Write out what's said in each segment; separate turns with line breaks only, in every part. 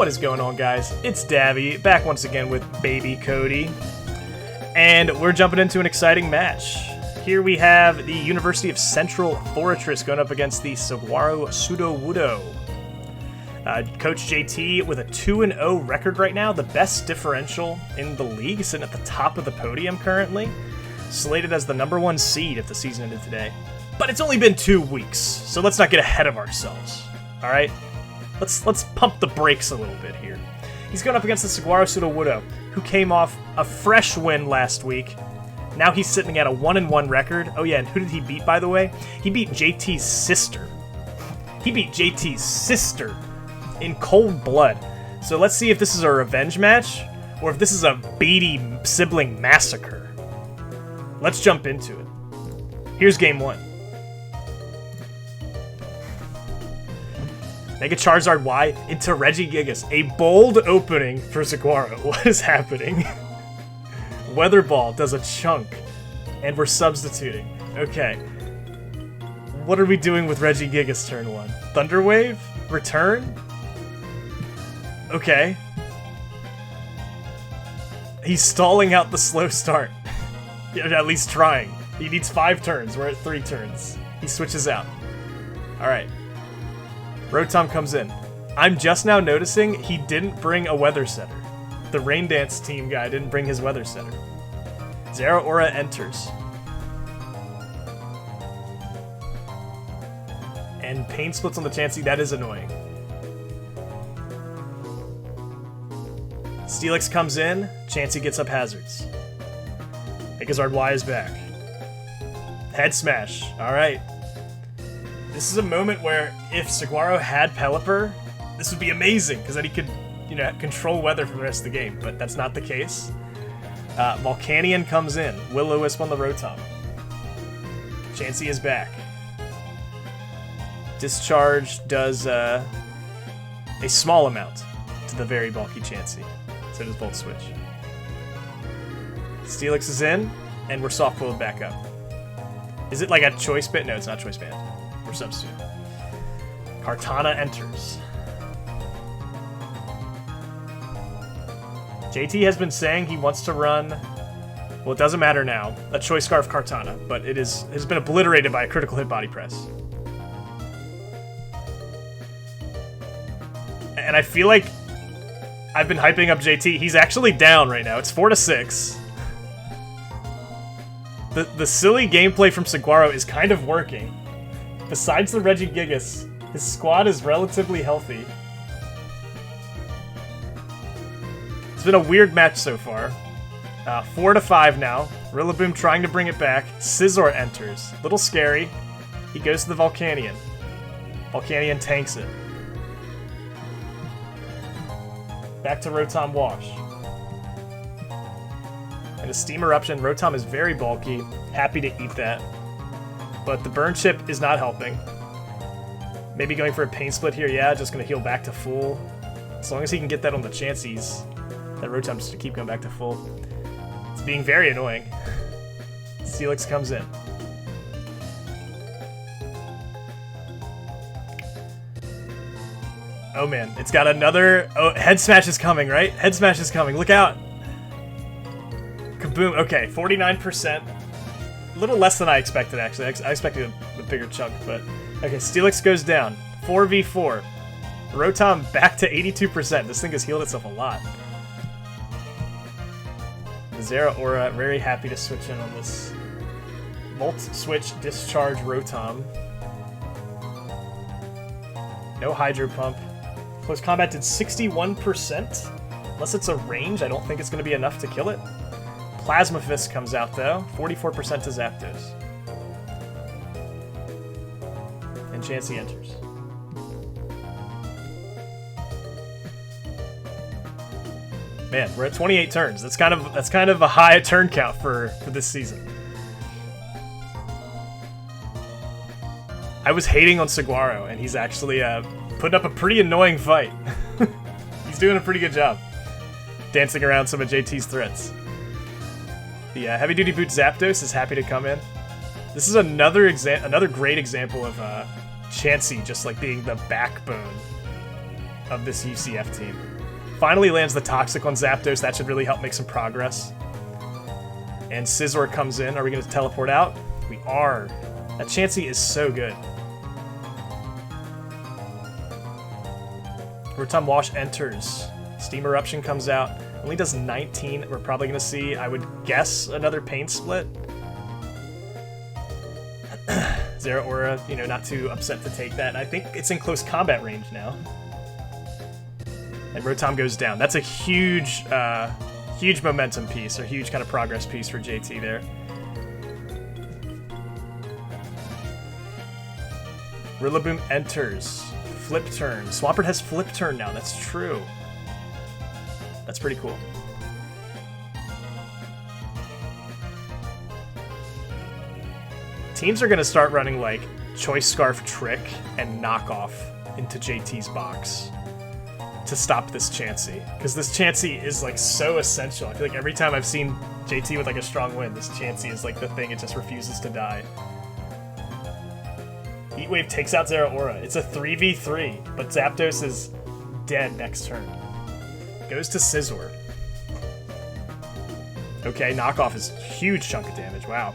What is going on, guys? It's Dabby, back once again with Baby Cody. And we're jumping into an exciting match. Here we have the University of Central Fortress going up against the Saguaro Sudowoodo. Coach JT with a 2-0 record right now, the best differential in the league, sitting at the top of the podium currently. Slated as the #1 seed if the season ended today. But it's only been 2 weeks, so let's not get ahead of ourselves. Alright? Let's pump the brakes a little bit here. He's going up against the Saguaro Sudowoodo, who came off a fresh win last week. Now he's sitting at a 1-1 record. Oh yeah, and who did he beat, by the way? He beat JT's sister. He beat JT's sister in cold blood. So let's see if this is a revenge match, or if this is a Beatty sibling massacre. Let's jump into it. Here's game 1. Mega Charizard Y into Regigigas. A bold opening for Saguaro. What is happening? Weather Ball does a chunk. And we're substituting. Okay. What are we doing with Regigigas turn 1? Thunder Wave? Return? Okay. He's stalling out the slow start. Yeah, at least trying. He needs 5 turns. We're at 3 turns. He switches out. Alright. Rotom comes in. I'm just now noticing he didn't bring a weather setter. The Rain Dance team guy didn't bring his weather setter. Zeraora enters. And Pain splits on the Chansey. That is annoying. Steelix comes in. Chansey gets up hazards. Megazard Y is back. Head smash. Alright. This is a moment where if Saguaro had Pelipper, this would be amazing, because then he could, control weather for the rest of the game, but that's not the case. Volcanion comes in. Will-O-Wisp on the Rotom. Chansey is back. Discharge does a small amount to the very bulky Chansey. So does Volt Switch. Steelix is in, and we're soft-coiled back up. Is it like a choice band? No, it's not choice band. We're substitute. Kartana enters. JT has been saying he wants to run, well, it doesn't matter now, a Choice Scarf Kartana, but it has been obliterated by a critical hit body press. And I feel like I've been hyping up JT. He's actually down right now. It's 4-6. The silly gameplay from Saguaro is kind of working. Besides the Regigigas, his squad is relatively healthy. It's been a weird match so far. 4-5 now. Rillaboom trying to bring it back. Scizor enters. Little scary. He goes to the Volcanion. Volcanion tanks it. Back to Rotom Wash. And a Steam Eruption. Rotom is very bulky. Happy to eat that. But the Burn Chip is not helping. Maybe going for a Pain Split here, yeah, just going to heal back to full. As long as he can get that on the Chanseys, that Rotom just to keep going back to full. It's being very annoying. Steelix comes in. Oh man, it's got another... Oh, Head Smash is coming, right? Head Smash is coming, look out! Kaboom, okay, 49%. A little less than I expected, actually. I expected a bigger chunk, but... Okay, Steelix goes down. 4v4. Rotom back to 82%. This thing has healed itself a lot. Zeraora very happy to switch in on this Volt Switch Discharge Rotom. No Hydro Pump. Close Combat did 61%. Unless it's a range, I don't think it's going to be enough to kill it. Plasma Fist comes out, though. 44% to Zapdos. And Chansey enters. Man, we're at 28 turns. That's kind of a high turn count for this season. I was hating on Saguaro, and he's actually putting up a pretty annoying fight. He's doing a pretty good job. Dancing around some of JT's threats. The Heavy Duty Boot Zapdos is happy to come in. This is another great example of Chansey just like being the backbone of this UCF team. Finally lands the Toxic on Zapdos. That should really help make some progress. And Scizor comes in. Are we going to teleport out? We are. That Chansey is so good. Rotom Wash enters. Steam Eruption comes out. Only does 19. We're probably going to see, I would guess, another Pain Split. Zeraora, you know, not too upset to take that. I think it's in close combat range now. And Rotom goes down. That's a huge, huge momentum piece, or huge kind of progress piece for JT there. Rillaboom enters. Flip turn. Swampert has flip turn now. That's true. That's pretty cool. Teams are going to start running like Choice Scarf Trick and Knockoff into JT's box to stop this Chansey. Because this Chansey is like so essential. I feel like every time I've seen JT with like a strong win, this Chansey is like the thing. It just refuses to die. Heat Wave takes out Zeraora. It's a 3v3, but Zapdos is dead next turn. Goes to Scizor. Okay, Knockoff is a huge chunk of damage. Wow.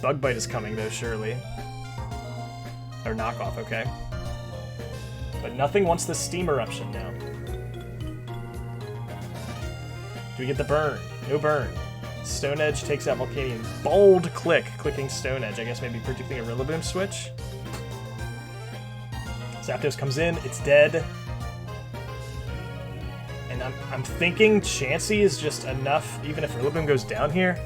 Bug Bite is coming, though, surely. Or Knockoff, okay. But nothing wants the Steam Eruption now. Do we get the burn? No burn. Stone Edge takes out Volcanion. Bold click, clicking Stone Edge. I guess maybe predicting a Rillaboom switch. Zapdos comes in, it's dead. And I'm thinking Chansey is just enough, even if Rillaboom goes down here.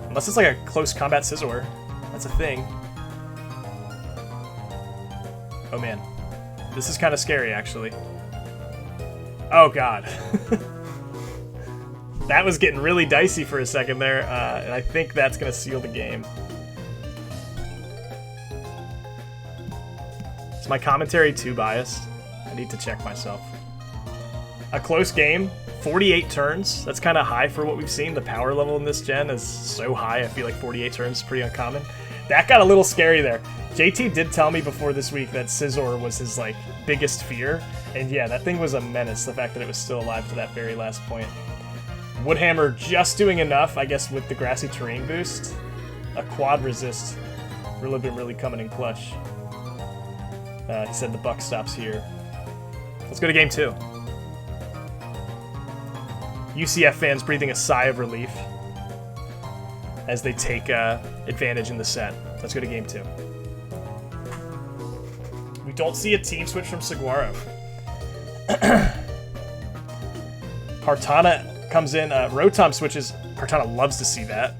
Unless it's like a close combat Scizor. That's a thing. Oh man. This is kind of scary, actually. Oh god. That was getting really dicey for a second there, and I think that's going to seal the game. Is my commentary too biased? I need to check myself. A close game, 48 turns. That's kind of high for what we've seen. The power level in this gen is so high, I feel like 48 turns is pretty uncommon. That got a little scary there. JT did tell me before this week that Scizor was his like biggest fear, and yeah, that thing was a menace, the fact that it was still alive to that very last point. Woodhammer just doing enough, I guess, with the Grassy Terrain boost. A quad resist. Rillaboom really coming in clutch. He said the buck stops here. Let's go to game 2. UCF fans breathing a sigh of relief as they take advantage in the set. Let's go to game 2. We don't see a team switch from Saguaro. Kartana comes in. Rotom switches. Kartana loves to see that.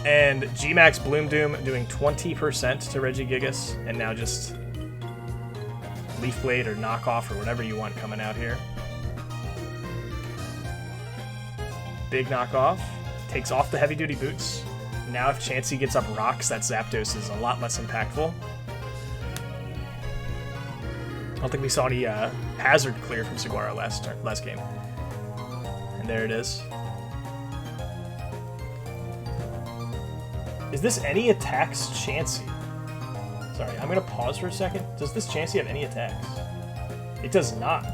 And Gmax Bloom Doom doing 20% to Regigigas, and now just Leaf Blade or Knockoff or whatever you want coming out here. Big Knockoff. Takes off the Heavy Duty Boots. Now if Chansey gets up rocks, that Zapdos is a lot less impactful. I don't think we saw any hazard clear from Saguaro last game. And there it is. Is this any attacks Chansey? Sorry, I'm going to pause for a second. Does this Chansey have any attacks? It does not.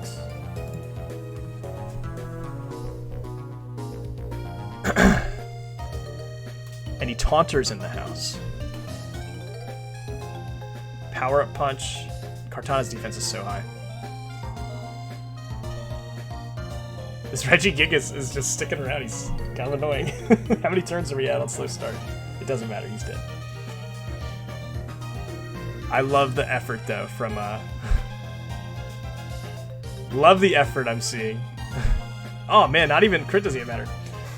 And he Taunters in the house. Power-up punch. Kartana's defense is so high. This Regigigas is just sticking around. He's kind of annoying. How many turns are we at on slow start? It doesn't matter. He's dead. I love the effort, though, from... Love the effort I'm seeing. Oh, man, not even crit doesn't even matter.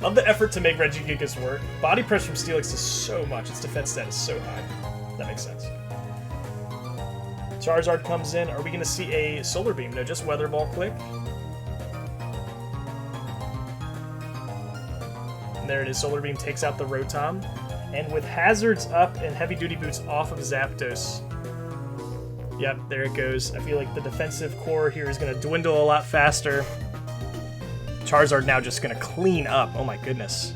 Love the effort to make Regigigas work. Body pressure from Steelix is so much. Its defense stat is so high. That makes sense. Charizard comes in. Are we going to see a Solar Beam? No, just Weather Ball click. And there it is. Solar Beam takes out the Rotom. And with Hazards up and Heavy Duty Boots off of Zapdos. Yep, there it goes. I feel like the defensive core here is going to dwindle a lot faster. Charizard now just going to clean up. Oh my goodness.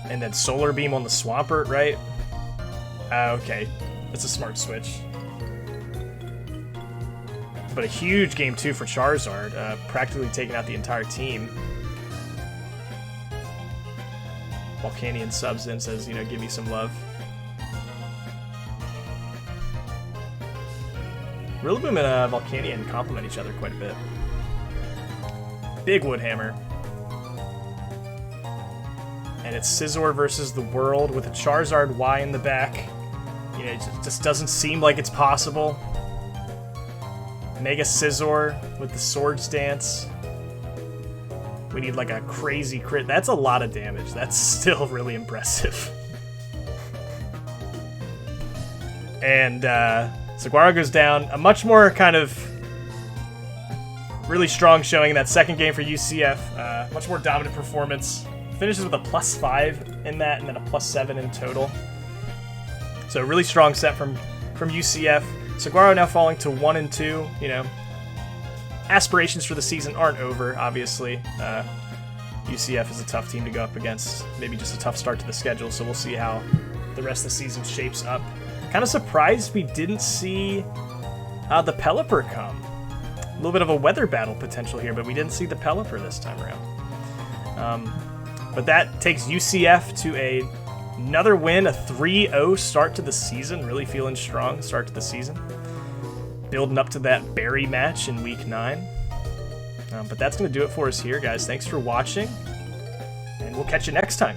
And then Solar Beam on the Swampert, right? Okay, that's a smart switch. But a huge game 2 for Charizard, practically taking out the entire team. Volcanion subs in, says, you know, give me some love. Rillaboom and Volcanion complement each other quite a bit. Big Woodhammer. And it's Scizor versus the world with a Charizard Y in the back. You know, it just doesn't seem like it's possible. Mega Scizor with the Swords Dance. We need like a crazy crit. That's a lot of damage. That's still really impressive. And Saguaro goes down. A much more kind of really strong showing in that second game for UCF. Much more dominant performance. Finishes with a +5 in that, and then a +7 in total. So a really strong set from UCF. Saguaro now falling to 1-2. You know, aspirations for the season aren't over, obviously. UCF is a tough team to go up against. Maybe just a tough start to the schedule, so we'll see how the rest of the season shapes up. Kind of surprised we didn't see the Pelipper come. A little bit of a weather battle potential here, but we didn't see the Pelipper this time around. But that takes UCF to another win, a 3-0 start to the season. Really feeling strong start to the season. Building up to that Barry match in Week 9. But that's going to do it for us here, guys. Thanks for watching, and we'll catch you next time.